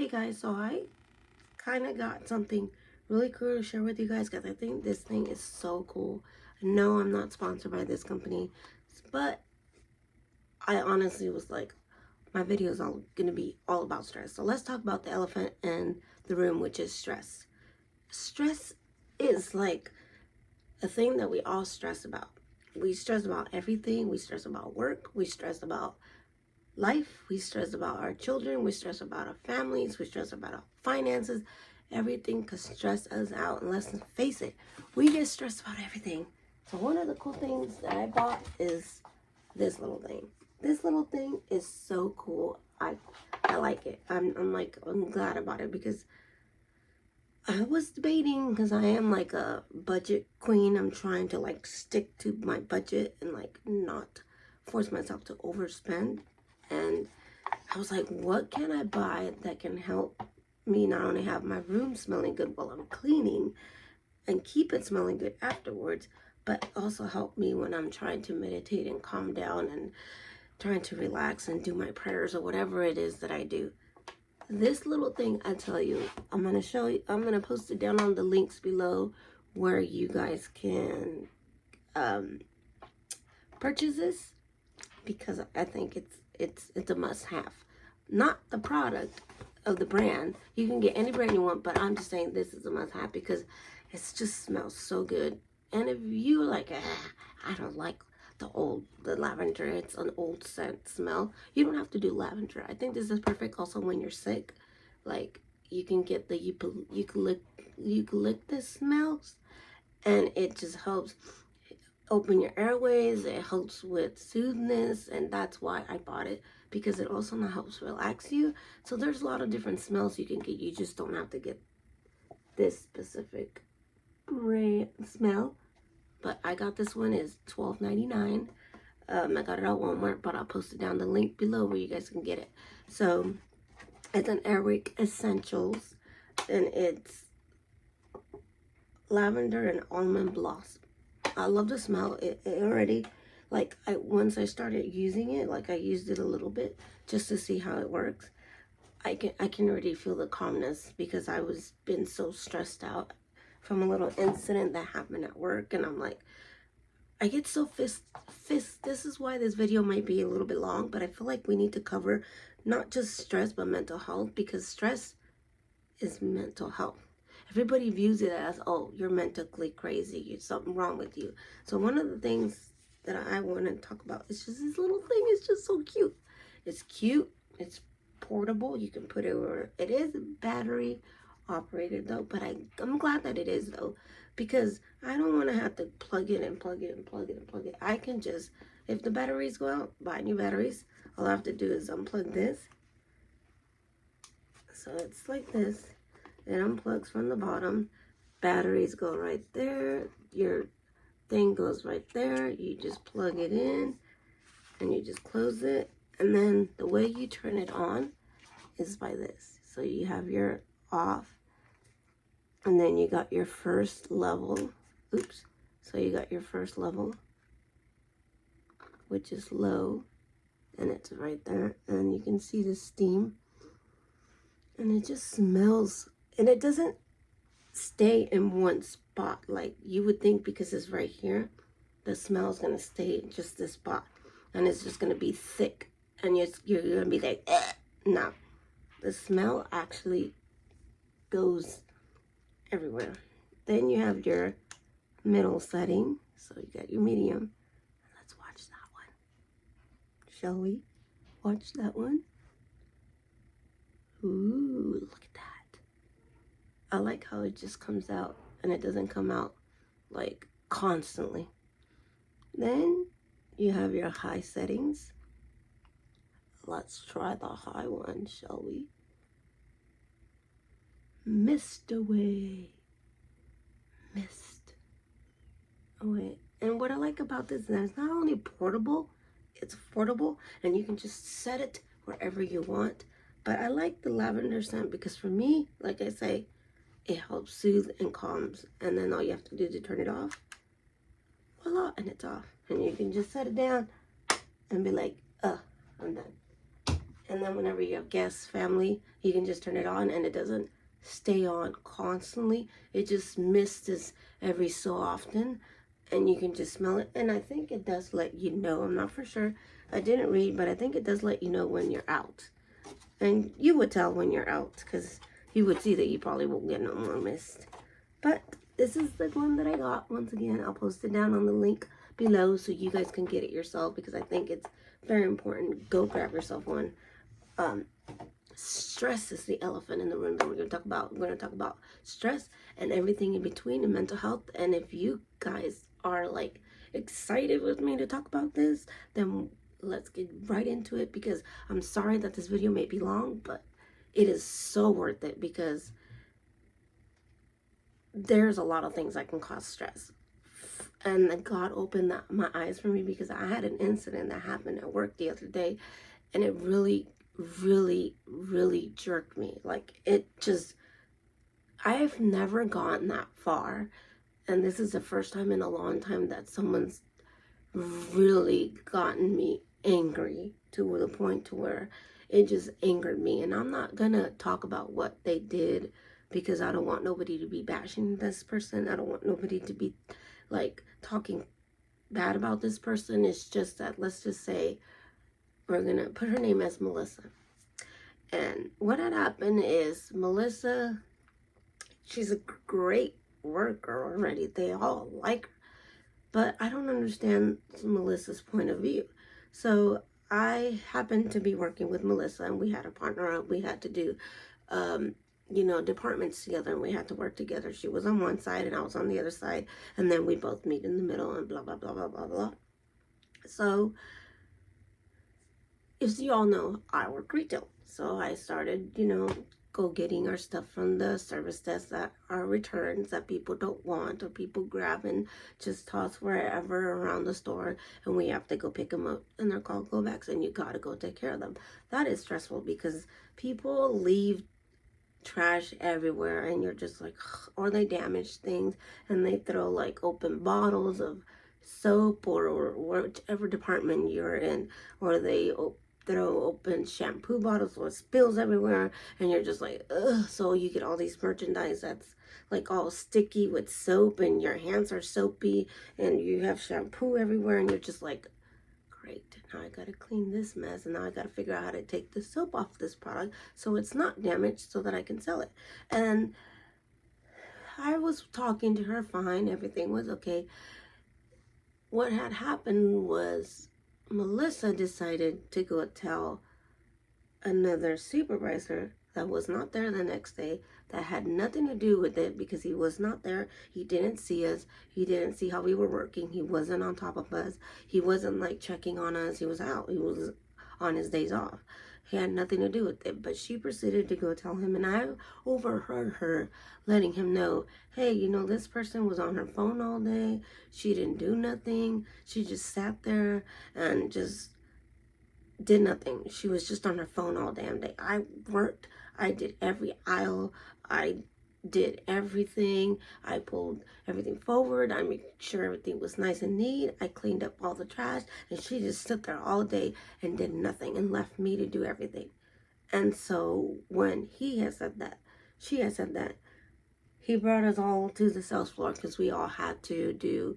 Hey guys, so I kind of got something really cool to share with you guys because I think this thing is so cool. No, I'm not sponsored by this company, but I honestly was like, my video is all going to be all about stress. So let's talk about the elephant in the room, which is stress. Stress is like a thing that we all stress about. We stress about everything. We stress about work. We stress about life. We stress about our children. We stress about our families. We stress about our finances. Everything could stress us out. And let's face it, we get stressed about everything. So one of the cool things that I bought is this little thing. This little thing is so cool. I like it. I'm glad about it because I was debating, because I am like a budget queen. I'm trying to like stick to my budget and like not force myself to overspend. And I was like, what can I buy that can help me not only have my room smelling good while I'm cleaning and keep it smelling good afterwards, but also help me when I'm trying to meditate and calm down and trying to relax and do my prayers or whatever it is that I do. This little thing, I tell you, I'm going to show you, I'm going to post it down on the links below where you guys can purchase this, because I think it's a must-have. Not the product of the brand. You can get any brand you want, but I'm just saying this is a must-have because it just smells so good. And if you like, I don't like the lavender, it's an old scent smell, you don't have to do lavender. I think this is perfect also when you're sick. Like, you can get the eucalyptus smells, and it just helps open your airways. It helps with soothness, and that's why I bought it, because it also now helps relax you. So there's a lot of different smells you can get. You just don't have to get this specific brand smell. But I got this one. Is $12.99. I got it at Walmart, but I'll post it down the link below where you guys can get it. So it's an Airwick Essentials, and it's lavender and almond blossom. I love the smell. It already, like, once I started using it, like I used it a little bit just to see how it works. I can already feel the calmness, because I was been so stressed out from a little incident that happened at work, and I'm like, I get so fist. This is why this video might be a little bit long, but I feel like we need to cover not just stress but mental health, because stress is mental health. Everybody views it as, oh, you're mentally crazy, there's something wrong with you. So one of the things that I want to talk about is just this little thing. It's just so cute. It's cute. It's portable. You can put it where it is battery operated though, but I'm glad that it is though, because I don't want to have to plug it and plug it and plug it and plug it. I can just, if the batteries go out, buy new batteries. All I have to do is unplug this. So it's like this. It unplugs from the bottom. Batteries go right there. Your thing goes right there. You just plug it in and you just close it. And then the way you turn it on is by this. So you have your off, and then you got your first level. Oops. So you got your first level, which is low, and it's right there. And you can see the steam, and it just smells, and it doesn't stay in one spot like you would think, because it's right here. The smell is going to stay in just this spot, and it's just going to be thick, and you're going to be like, eh. No, the smell actually goes everywhere. Then you have your middle setting, so you got your medium. Let's watch that one. Shall we watch that one? Ooh, look at that. I like how it just comes out, and it doesn't come out like constantly. Then you have your high settings. Let's try the high one, shall we? Mist away. Mist away. And what I like about this is that it's not only portable, it's affordable, and you can just set it wherever you want. But I like the lavender scent because, for me, like I say, it helps soothe and calms. And then all you have to do to turn it off, voila, and it's off. And you can just set it down and be like, I'm done. And then whenever you have guests, family, you can just turn it on and it doesn't stay on constantly. It just mists every so often and you can just smell it. And I think it does let you know. I'm not for sure. I didn't read, but I think it does let you know when you're out. And you would tell when you're out because you would see that you probably won't get no more mist. But this is the one that I got. Once again, I'll post it down on the link below so you guys can get it yourself because I think it's very important. Go grab yourself one. Stress is the elephant in the room that we're going to talk about. We're going to talk about stress and everything in between and mental health. And if you guys are like excited with me to talk about this, then let's get right into it because I'm sorry that this video may be long, but it is so worth it because there's a lot of things that can cause stress. And God opened my eyes for me because I had an incident that happened at work the other day and it really jerked me. Like it just, I've never gotten that far. And this is the first time in a long time that someone's really gotten me angry to the point to where it just angered me. And I'm not gonna talk about what they did because I don't want nobody to be bashing this person. I don't want nobody to be like talking bad about this person. It's just that, let's just say, we're gonna put her name as Melissa. And what had happened is Melissa, she's a great worker already. They all like her. But I don't understand Melissa's point of view. So I happened to be working with Melissa and we had a partner up. We had to do, departments together and we had to work together. She was on one side and I was on the other side. And then we both meet in the middle and blah, blah, blah, blah, blah, blah. So as you all know, I work retail. So I started, go getting our stuff from the service desk that are returns that people don't want or people grab and just toss wherever around the store and we have to go pick them up and they're called go backs and you gotta go take care of them. That is stressful because people leave trash everywhere and you're just like, or they damage things and they throw like open bottles of soap or whichever department you're in, or they throw open shampoo bottles or spills everywhere and you're just like, ugh. So you get all these merchandise that's like all sticky with soap and your hands are soapy and you have shampoo everywhere and you're just like, great, now I gotta clean this mess and now I gotta figure out how to take the soap off this product so it's not damaged so that I can sell it. And I was talking to her fine, everything was okay. What had happened was Melissa decided to go tell another supervisor that was not there the next day, that had nothing to do with it because he was not there. He didn't see us. He didn't see how we were working. He wasn't on top of us. He wasn't like checking on us. He was out. He was on his days off. He had nothing to do with it. But she proceeded to go tell him, and I overheard her letting him know, hey, this person was on her phone all day. She didn't do nothing. She just sat there and just did nothing. She was just on her phone all damn day. I worked. I did every aisle. I did everything. I pulled everything forward. I made sure everything was nice and neat. I cleaned up all the trash. And she just stood there all day and did nothing and left me to do everything. And so when he had said that, she had said that, he brought us all to the sales floor because we all had to do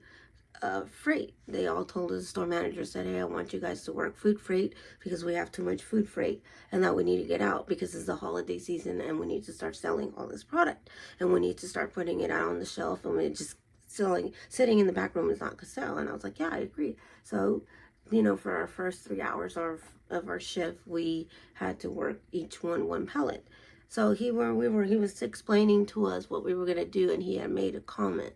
freight. They all told us, the store manager said, hey, I want you guys to work food freight because we have too much food freight and that we need to get out because it's the holiday season and we need to start selling all this product and we need to start putting it out on the shelf and we're just sitting in the back room is not gonna sell. And I was like, yeah, I agree. So, for our first 3 hours of our shift, we had to work each one pallet. So he was explaining to us what we were gonna do and he had made a comment.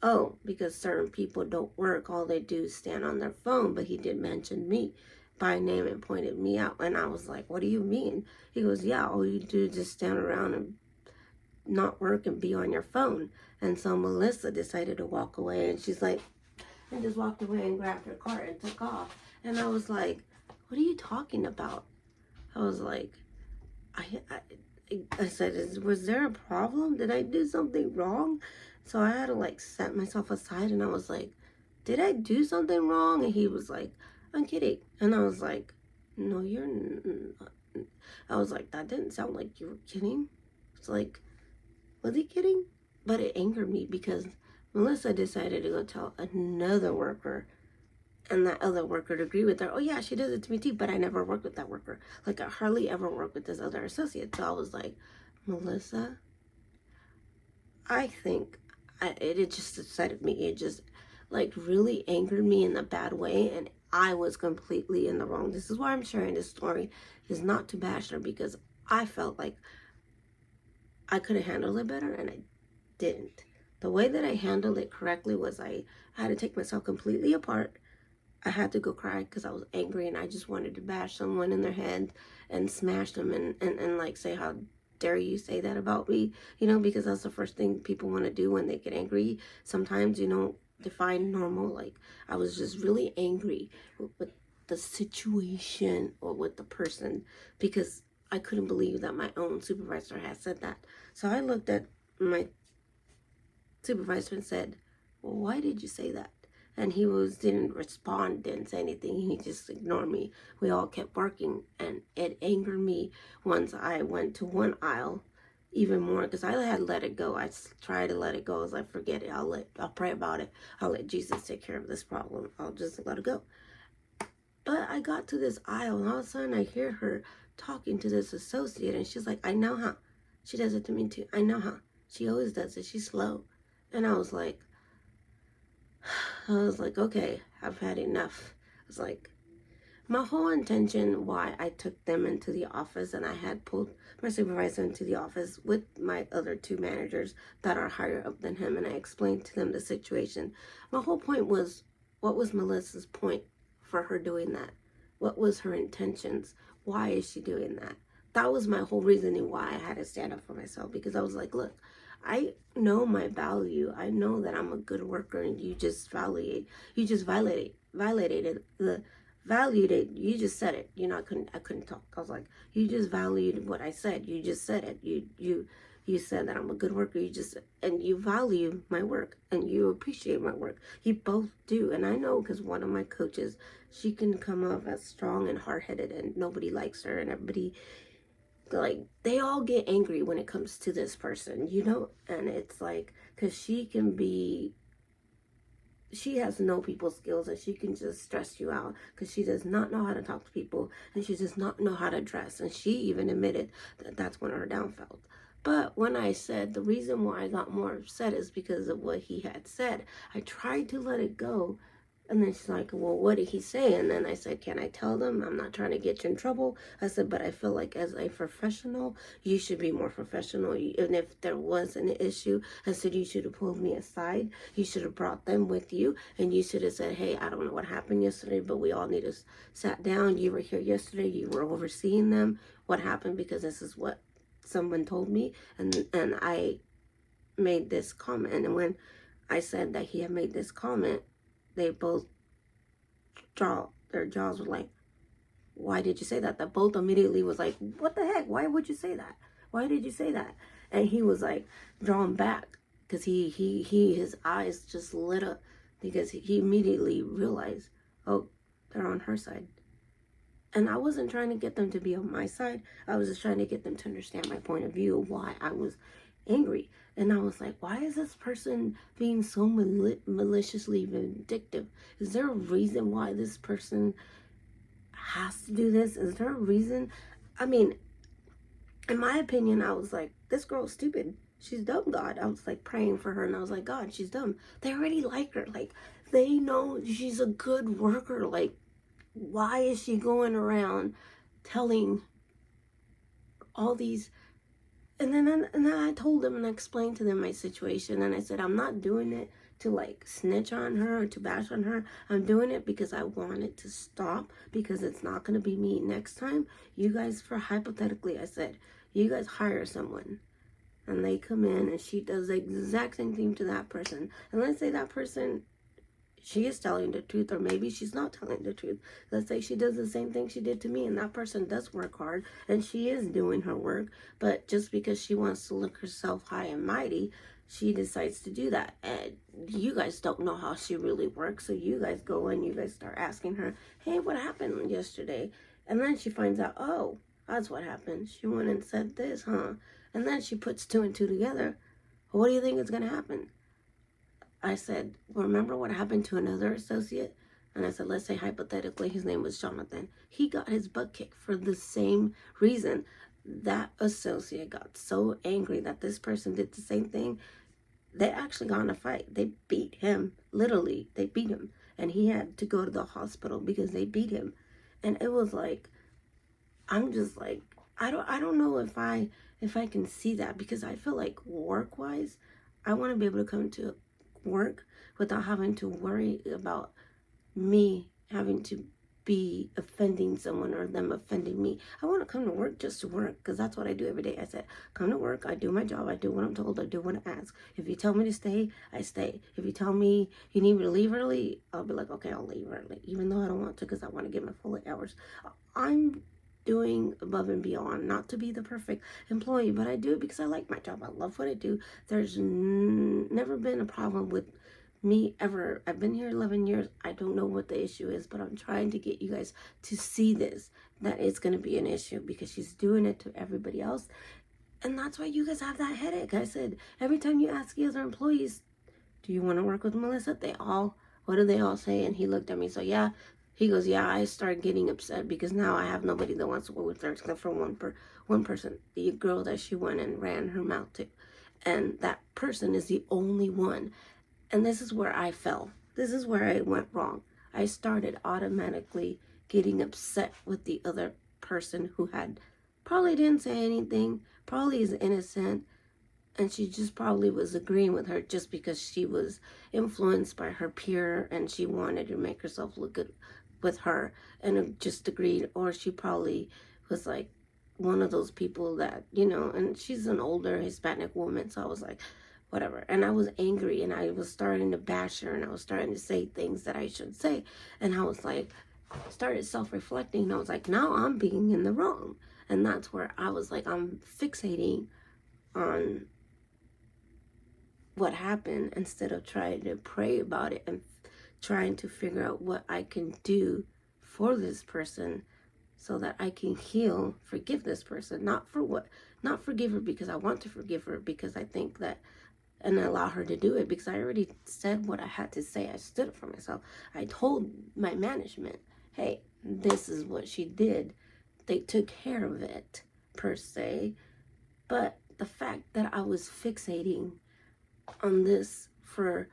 Oh, because certain people don't work, all they do is stand on their phone. But he did mention me by name and pointed me out. And I was like, what do you mean? He goes, yeah, all you do is just stand around and not work and be on your phone. And so Melissa decided to walk away and she's like, and just walked away and grabbed her cart and took off. And I was like, what are you talking about? I was like, I said, was there a problem? Did I do something wrong? So I had to set myself aside and I was like, did I do something wrong? And he was like, I'm kidding. And I was like, no, you're not. I was like, that didn't sound like you were kidding. It's like, was he kidding? But it angered me because Melissa decided to go tell another worker, and that other worker to agree with her. Oh yeah, she does it to me too, but I never worked with that worker. Like, I hardly ever worked with this other associate. So I was like, Melissa, I think it just upset me. It just like really angered me in a bad way, and I was completely in the wrong. This is why I'm sharing this story, is not to bash her, because I felt like I could have handled it better, and I didn't. The way that I handled it correctly was I had to take myself completely apart. I had to go cry because I was angry, and I just wanted to bash someone in their head and smash them and like say, how dare you say that about me, because that's the first thing people want to do when they get angry. Sometimes, define normal. Like, I was just really angry with the situation or with the person, because I couldn't believe that my own supervisor had said that. So I looked at my supervisor and said, well, why did you say that? And he didn't respond, didn't say anything. He just ignored me. We all kept working, and it angered me once I went to one aisle even more, because I had let it go. I tried to let it go. I was like, forget it. I'll pray about it. I'll let Jesus take care of this problem. I'll just let it go. But I got to this aisle, and all of a sudden I hear her talking to this associate, and she's like, I know, huh? She does it to me too. I know, huh? She always does it. She's slow. And I was like, okay, I've had enough. I was like, my whole intention why I took them into the office, and I had pulled my supervisor into the office with my other two managers that are higher up than him, and I explained to them the situation. My whole point was, what was Melissa's point for her doing that? What was her intentions? Why is she doing that? That was my whole reasoning why I had to stand up for myself, because I was like, look, I know my value. I know that I'm a good worker, and you just violated the valued it. You just said it. I couldn't talk. I was like, you just valued what I said. You just said it. You said that I'm a good worker. And you value my work, and you appreciate my work. You both do. And I know, because one of my coaches, she can come off as strong and hard-headed, and nobody likes her, and everybody, like, they all get angry when it comes to this person, and it's like, because she has no people skills, and she can just stress you out, because she does not know how to talk to people, and she does not know how to dress. And she even admitted that that's one of her downfalls. But when I said the reason why I got more upset is because of what he had said, I tried to let it go. And then she's like, well, what did he say? And then I said, can I tell them? I'm not trying to get you in trouble. I said, but I feel like as a professional, you should be more professional. And if there was an issue, I said, you should have pulled me aside. You should have brought them with you. And you should have said, hey, I don't know what happened yesterday, but we all need to sat down. You were here yesterday. You were overseeing them. What happened? Because this is what someone told me. And I made this comment. And when I said that he had made this comment, they both their jaws were like, why did you say that? That both immediately was like, what the heck? Why would you say that? Why did you say that? And he was like drawn back, because his eyes just lit up, because he immediately realized, oh, they're on her side. And I wasn't trying to get them to be on my side. I was just trying to get them to understand my point of view of why I was angry. And I was like, why is this person being so maliciously vindictive? Is there a reason why this person has to do this? Is there a reason? I mean, in my opinion, I was like, this girl's stupid. She's dumb, God. I was like praying for her, and I was like, God, she's dumb. They already like her. Like, they know she's a good worker. Like, why is she going around telling all these? And then I told them and I explained to them my situation, and I said, I'm not doing it to like snitch on her or to bash on her. I'm doing it because I want it to stop, because it's not going to be me next time. You guys, for hypothetically, I said, you guys hire someone and they come in and she does the exact same thing to that person. And let's say that person, she is telling the truth, or maybe she's not telling the truth. Let's say she does the same thing she did to me, and that person does work hard and she is doing her work, but just because she wants to look herself high and mighty, she decides to do that. And you guys don't know how she really works, so you guys go and you guys start asking her, hey, what happened yesterday? And then she finds out, oh, that's what happened. She went and said this, huh? And then she puts two and two together. What do you think is going to happen? I said, remember what happened to another associate? And I said, let's say hypothetically his name was Jonathan. He got his butt kicked for the same reason. That associate got so angry that this person did the same thing. They actually got in a fight. They beat him. Literally, they beat him. And he had to go to the hospital because they beat him. And it was like, I'm just like, I don't know if I can see that, because I feel like work-wise, I want to be able to come to work without having to worry about me having to be offending someone or them offending me. I want to come to work just to work, because that's what I do every day. I said, come to work, I do my job, I do what I'm told, I do what I ask. If you tell me to stay, I stay. If you tell me you need me to leave early, I'll be like, okay, I'll leave early, even though I don't want to, because I want to get my full 8 hours. I'm doing above and beyond, not to be the perfect employee, but I do it because I like my job. I love what I do. There's never been a problem with me ever. I've been here 11 years. I don't know what the issue is, but I'm trying to get you guys to see this, that it's going to be an issue, because she's doing it to everybody else. And that's why you guys have that headache. I said, every time you ask the other employees, do you want to work with Melissa? What do they all say? And he looked at me, so yeah. He goes, yeah, I start getting upset because now I have nobody that wants to work with her except for one person, the girl that she went and ran her mouth to. And that person is the only one. And this is where I fell. This is where I went wrong. I started automatically getting upset with the other person who had probably didn't say anything, probably is innocent, and she just probably was agreeing with her just because she was influenced by her peer and she wanted to make herself look good with her and just agreed. Or she probably was like one of those people that, and she's an older Hispanic woman, so I was like, whatever. And I was angry, and I was starting to bash her, and I was starting to say things that I shouldn't say, and I was like, started self-reflecting, and I was like, now I'm being in the wrong. And that's where I was like, I'm fixating on what happened instead of trying to pray about it and trying to figure out what I can do for this person so that I can heal, forgive this person. Not forgive her because I want to forgive her, because I think that, and allow her to do it, because I already said what I had to say. I stood up for myself. I told my management, hey, this is what she did. They took care of it, per se. But the fact that I was fixating on this for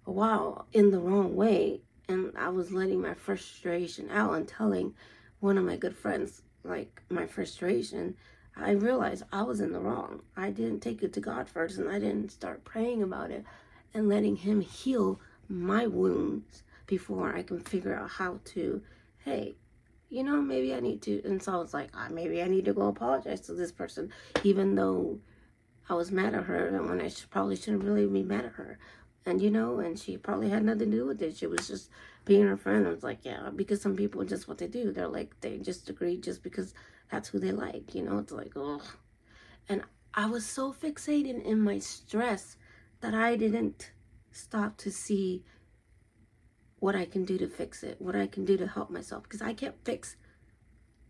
a while in the wrong way, and I was letting my frustration out and telling one of my good friends like my frustration, I realized I was in the wrong. I didn't take it to God first, and I didn't start praying about it and letting him heal my wounds before I can figure out how to, hey, maybe I need to. And so I was like, maybe I need to go apologize to this person, even though I was mad at her, and when I probably shouldn't really be mad at her. And and she probably had nothing to do with it. She was just being her friend. I was like, yeah, because some people, just what they do, they're like, they just agree just because that's who they like, it's like, ugh. And I was so fixated in my stress that I didn't stop to see what I can do to fix it, what I can do to help myself, because I can't fix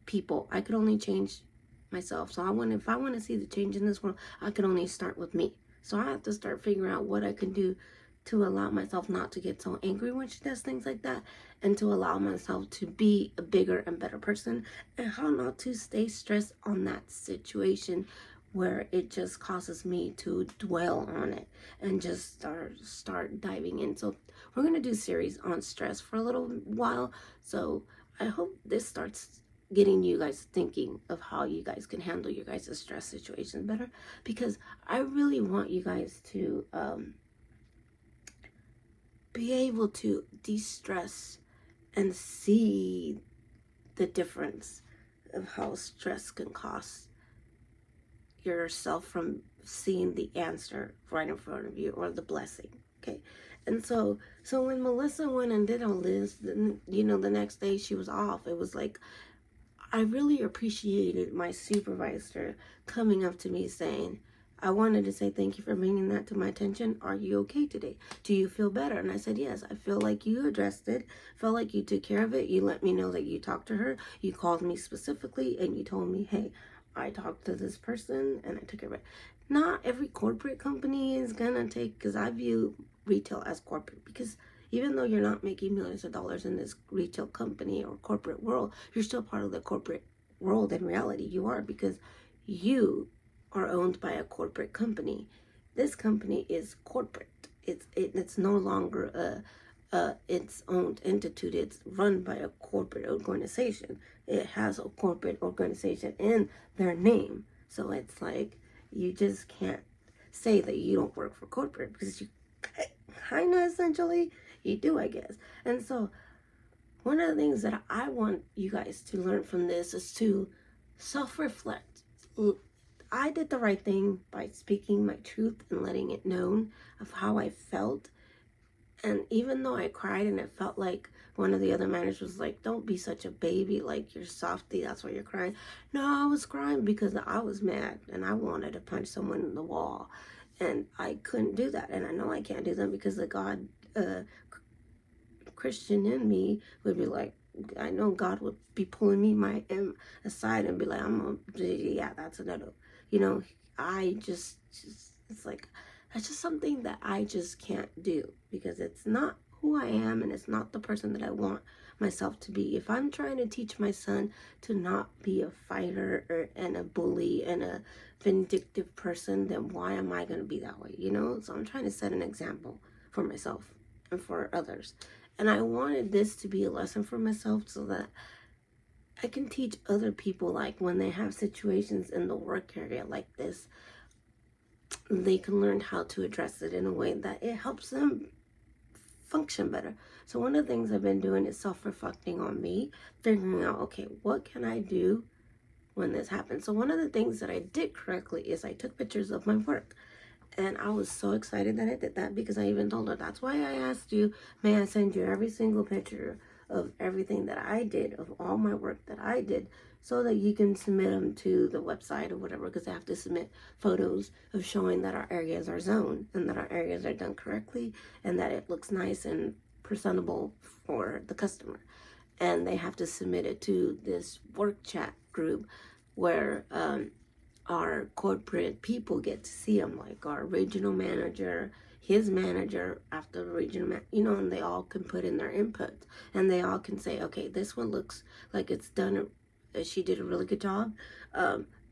people. I could only change myself. So if I want to see the change in this world, I can only start with me. So I have to start figuring out what I can do to allow myself not to get so angry when she does things like that, and to allow myself to be a bigger and better person, and how not to stay stressed on that situation where it just causes me to dwell on it and just start diving in. So we're going to do series on stress for a little while. So I hope this starts getting you guys thinking of how you guys can handle your guys' stress situations better, because I really want you guys to be able to de-stress and see the difference of how stress can cost yourself from seeing the answer right in front of you, or the blessing. Okay. And so when Melissa went and did all this, the next day she was off. It was like, I really appreciated my supervisor coming up to me saying, I wanted to say thank you for bringing that to my attention. Are you okay today? Do you feel better? And I said, yes, I feel like you addressed it. Felt like you took care of it. You let me know that you talked to her. You called me specifically and you told me, hey, I talked to this person and I took care of it. Not every corporate company is gonna take, because I view retail as corporate, because even though you're not making millions of dollars in this retail company or corporate world, you're still part of the corporate world. In reality, you are, because you are owned by a corporate company. This company is corporate. It's no longer its own entity. It's run by a corporate organization. It has a corporate organization in their name. So it's like, you just can't say that you don't work for corporate, because you kind of essentially you do, I guess. And so one of the things that I want you guys to learn from this is to self-reflect. I did the right thing by speaking my truth and letting it known of how I felt. And even though I cried and it felt like one of the other managers was like, don't be such a baby, like you're softy, that's why you're crying. No, I was crying because I was mad and I wanted to punch someone in the wall. And I couldn't do that. And I know I can't do that because the God Christian in me would be like, I know God would be pulling me aside and be like, yeah, that's another, you know. I just it's like, that's just something that I just can't do, because it's not who I am and it's not the person that I want myself to be. If I'm trying to teach my son to not be a fighter and a bully and a vindictive person, then why am I going to be that way, you know? So I'm trying to set an example for myself and for others. And I wanted this to be a lesson for myself so that I can teach other people, like when they have situations in the work area like this, they can learn how to address it in a way that it helps them function better. So one of the things I've been doing is self-reflecting on me, figuring out, okay, what can I do when this happens? So one of the things that I did correctly is I took pictures of my work. And I was so excited that I did that, because I even told her, that's why I asked you, may I send you every single picture of everything that I did, of all my work that I did, so that you can submit them to the website or whatever, because I have to submit photos of showing that our areas are zoned and that our areas are done correctly and that it looks nice and presentable for the customer. And they have to submit it to this work chat group where our corporate people get to see them, like our regional manager, his manager, after the regional you know, and they all can put in their input and they all can say, okay, this one looks like it's done, she did a really good job,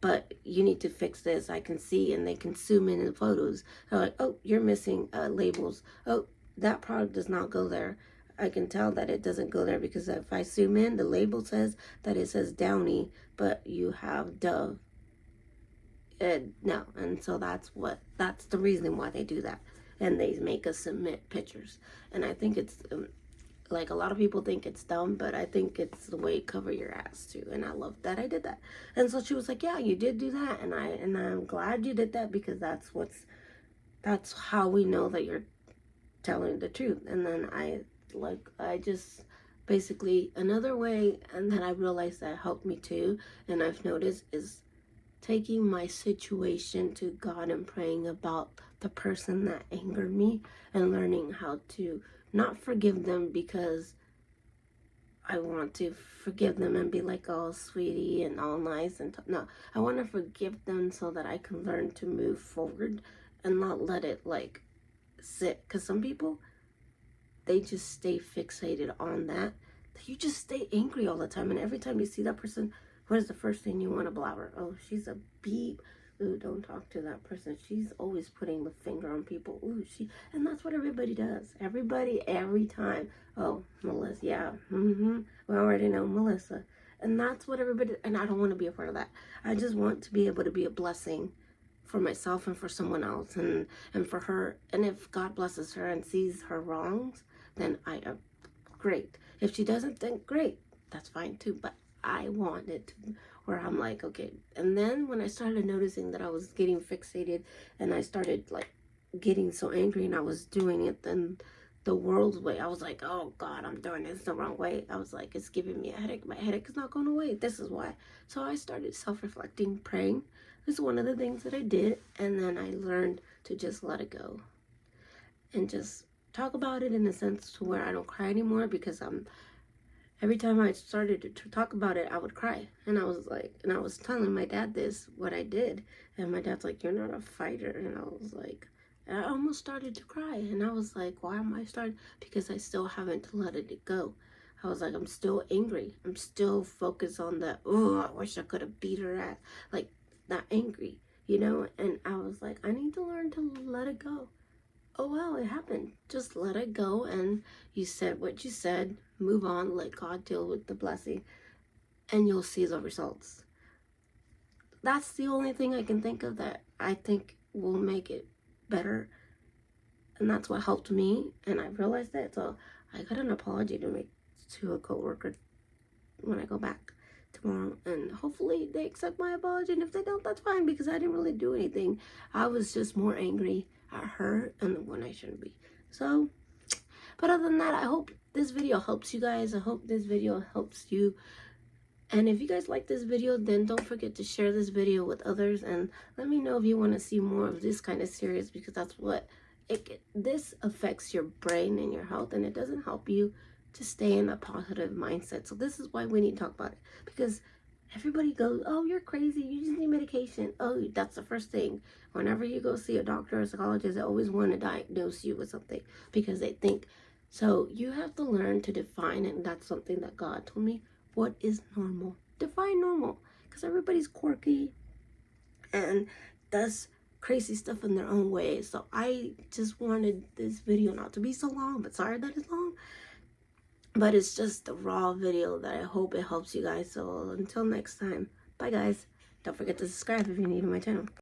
but you need to fix this, I can see. And they can zoom in photos. They're like, oh, you're missing labels. Oh, that product does not go there. I can tell that it doesn't go there because if I zoom in, the label says that it says Downy, but you have Dove. No. And so that's the reason why they do that. And they make us submit pictures. And I think it's like, a lot of people think it's dumb, but I think it's the way you cover your ass too. And I love that I did that. And so she was like, yeah, you did do that. And I'm glad you did that, because that's how we know that you're telling the truth. And then I just basically, another way, and then I realized that helped me too, and I've noticed, is taking my situation to God and praying about the person that angered me and learning how to not forgive them because I want to forgive them and be like, oh, sweetie, and all nice. And no, I want to forgive them so that I can learn to move forward and not let it like sit. Because some people, they just stay fixated on that. You just stay angry all the time. And every time you see that person, what is the first thing you want to blabber? Oh, she's a beep. Ooh, don't talk to that person. She's always putting the finger on people. Ooh, and that's what everybody does. Everybody, every time. Oh, Melissa, yeah. We already know Melissa. And that's what everybody, and I don't want to be a part of that. I just want to be able to be a blessing for myself and for someone else and for her. And if God blesses her and sees her wrongs, then I am great. If she doesn't, then great. That's fine too. But I want it to, where I'm like, okay. And then when I started noticing that I was getting fixated and I started like getting so angry and I was doing it then the world's way, I was like, oh God, I'm doing this the wrong way. I was like, it's giving me a headache. My headache is not going away. This is why. So I started self-reflecting, praying. It's one of the things that I did, and then I learned to just let it go and just talk about it in a sense to where I don't cry anymore, because every time I started to talk about it, I would cry. And I was like, and I was telling my dad this, what I did. And my dad's like, you're not a fighter. And I was like, I almost started to cry. And I was like, why am I starting? Because I still haven't let it go. I was like, I'm still angry. I'm still focused on that. Oh, I wish I could have beat her ass. Like, that angry, you know? And I was like, I need to learn to let it go. Oh well, it happened. Just let it go, and you said what you said. Move on, let God deal with the blessing, and you'll see the results. That's the only thing I can think of that I think will make it better, and that's what helped me, and I realized that. So I got an apology to make to a coworker when I go back tomorrow, and hopefully they accept my apology. And if they don't, that's fine, because I didn't really do anything. I was just more angry at her and when I shouldn't be. So, but other than that, I hope this video helps you guys. I hope this video helps you. And if you guys like this video, then don't forget to share this video with others, and let me know if you want to see more of this kind of series, because that's what this affects your brain and your health, and it doesn't help you to stay in a positive mindset. So this is why we need to talk about it, because everybody goes, oh, you're crazy, you just need medication. Oh, that's the first thing. Whenever you go see a doctor or a psychologist, they always want to diagnose you with something, because they think. So you have to learn to define it, and that's something that God told me. What is normal? Define normal, because everybody's quirky and does crazy stuff in their own way. So I just wanted this video not to be so long, but sorry that it's long. But it's just a raw video that I hope it helps you guys. So until next time, bye guys. Don't forget to subscribe if you're new to my channel.